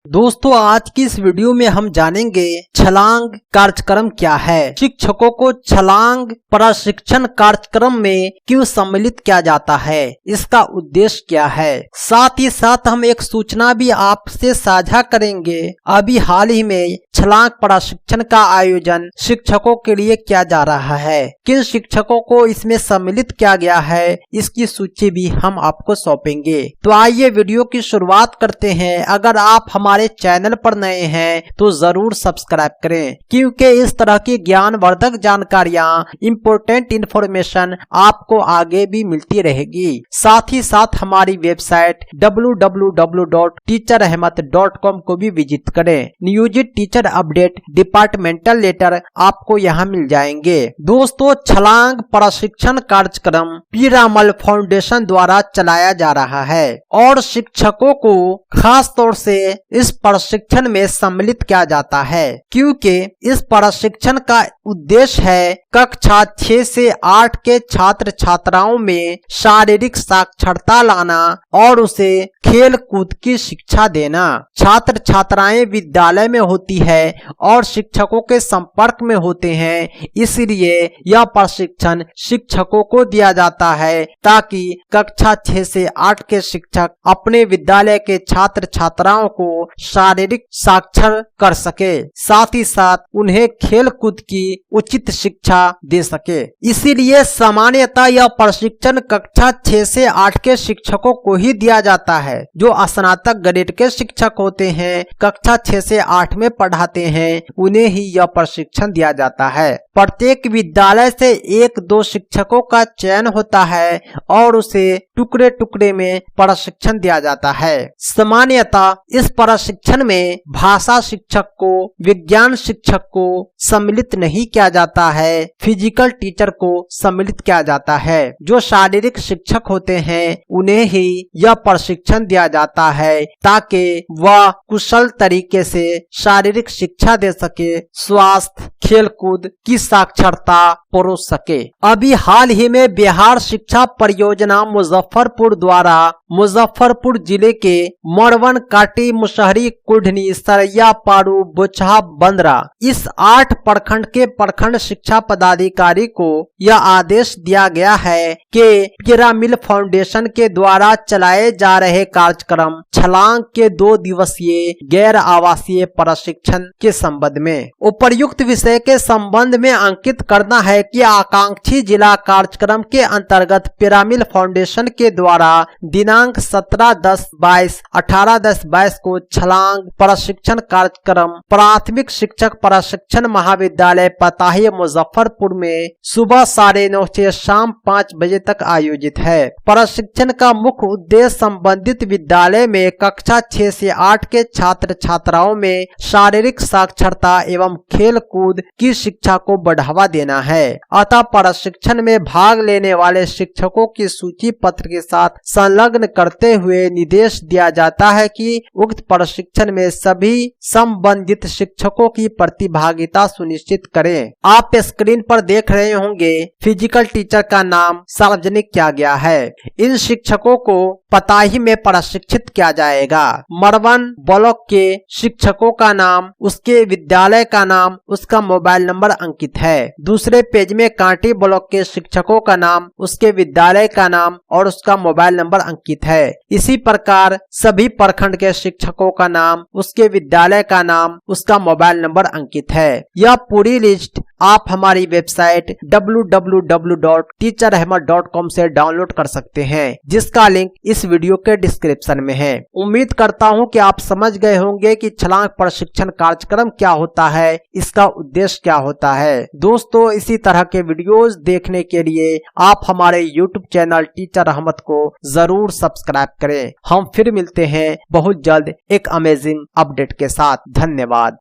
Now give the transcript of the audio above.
दोस्तों आज की इस वीडियो में हम जानेंगे छलांग कार्यक्रम क्या है, शिक्षकों को छलांग प्रशिक्षण कार्यक्रम में क्यों सम्मिलित किया जाता है, इसका उद्देश्य क्या है। साथ ही साथ हम एक सूचना भी आपसे साझा करेंगे। अभी हाल ही में छलांग प्रशिक्षण का आयोजन शिक्षकों के लिए किया जा रहा है। किन शिक्षकों को इसमें सम्मिलित किया गया है, इसकी सूची भी हम आपको सौंपेंगे। तो आइए वीडियो की शुरुआत करते हैं। अगर आप हमारे चैनल पर नए हैं तो जरूर सब्सक्राइब करें, क्योंकि इस तरह की ज्ञानवर्धक जानकारियां, इम्पोर्टेंट इंफॉर्मेशन आपको आगे भी मिलती रहेगी। साथ ही साथ हमारी वेबसाइट www.teacherahmat.com को भी विजिट करें। नियोजित टीचर अपडेट, डिपार्टमेंटल लेटर आपको यहाँ मिल जाएंगे। दोस्तों छलांग प्रशिक्षण कार्यक्रम पीरामल फाउंडेशन द्वारा चलाया जा रहा है और शिक्षकों को खास तौर से इस प्रशिक्षण में सम्मिलित किया जाता है, क्योंकि इस प्रशिक्षण का उद्देश्य है कक्षा 6 से 8 के छात्र छात्राओं में शारीरिक साक्षरता लाना और उसे खेल कूद की शिक्षा देना। छात्र छात्राएं विद्यालय में होती है और शिक्षकों के संपर्क में होते हैं, इसलिए यह प्रशिक्षण शिक्षकों को दिया जाता है ताकि कक्षा 6 से 8 के शिक्षक अपने विद्यालय के छात्र छात्राओं को शारीरिक साक्षर कर सके, साथ ही साथ उन्हें खेल कूद की उचित शिक्षा दे सके। इसीलिए सामान्यतः यह प्रशिक्षण कक्षा 6 से 8 के शिक्षकों को ही दिया जाता है। जो स्नातक ग्रेड के शिक्षक होते हैं, कक्षा 6 से 8 में पढ़ाते हैं, उन्हें ही यह प्रशिक्षण दिया जाता है। प्रत्येक विद्यालय से 1-2 शिक्षकों का चयन होता है और उसे टुकड़े टुकड़े में प्रशिक्षण दिया जाता है। सामान्यतः इस प्रशिक्षण में भाषा शिक्षक को, विज्ञान शिक्षक को सम्मिलित नहीं किया जाता है, फिजिकल टीचर को सम्मिलित किया जाता है। जो शारीरिक शिक्षक होते हैं उन्हें ही यह प्रशिक्षण दिया जाता है ताकि वह कुशल तरीके से शारीरिक शिक्षा दे सके, स्वास्थ्य, खेलकूद की साक्षरता परोस सके। अभी हाल ही में बिहार शिक्षा परियोजना मुजफ्फरपुर द्वारा मुजफ्फरपुर जिले के मरवन, काटी, मुसहरी, कुढ़नी, सरैया, पारू, बोचहा, बंदरा इस 8 प्रखंड के प्रखंड शिक्षा पदाधिकारी को यह आदेश दिया गया है कि पिरामिल फाउंडेशन के द्वारा चलाए जा रहे कार्यक्रम छलांग के 2 दिवसीय गैर आवासीय प्रशिक्षण के संबंध में उपर्युक्त विषय के संबंध में अंकित करना है कि आकांक्षी जिला कार्यक्रम के अंतर्गत पिरामिल फाउंडेशन के द्वारा दिनांक 17/10/22, 18/10/22 को छलांग प्रशिक्षण कार्यक्रम प्राथमिक शिक्षक प्रशिक्षण महाविद्यालय पताही मुजफ्फरपुर में सुबह 9:30 से शाम 5 बजे तक आयोजित है। प्रशिक्षण का मुख्य उद्देश्य संबंधित विद्यालय में कक्षा 6 से 8 के छात्र छात्राओं में शारीरिक साक्षरता एवं खेल कूद की शिक्षा को बढ़ावा देना है। अतः प्रशिक्षण में भाग लेने वाले शिक्षकों की सूची पत्र के साथ संलग्न करते हुए निर्देश दिया जाता है कि उक्त प्रशिक्षण में सभी संबंधित शिक्षकों की प्रतिभागिता सुनिश्चित करें। आप स्क्रीन पर देख रहे होंगे फिजिकल टीचर का नाम सार्वजनिक किया गया है। इन शिक्षकों को पताही में प्रशिक्षित किया जाएगा। मरवन ब्लॉक के शिक्षकों का नाम, उसके विद्यालय का नाम, उसका मोबाइल नंबर अंकित है। दूसरे पेज में कांटी ब्लॉक के शिक्षकों का नाम, उसके विद्यालय का नाम और उसका मोबाइल नंबर अंकित है। इसी प्रकार सभी प्रखंड के शिक्षकों का नाम, उसके विद्यालय का नाम, उसका मोबाइल नंबर अंकित है। यह पूरी लिस्ट आप हमारी वेबसाइट www.teacherahmat.com से डाउनलोड कर सकते हैं, जिसका लिंक इस वीडियो के डिस्क्रिप्शन में है। उम्मीद करता हूं कि आप समझ गए होंगे कि छलांग प्रशिक्षण कार्यक्रम क्या होता है, इसका उद्देश्य क्या होता है। दोस्तों इसी तरह के वीडियोस देखने के लिए आप हमारे YouTube चैनल टीचर रहमत को जरूर सब्सक्राइब करें। हम फिर मिलते हैं बहुत जल्द एक अमेजिंग अपडेट के साथ। धन्यवाद।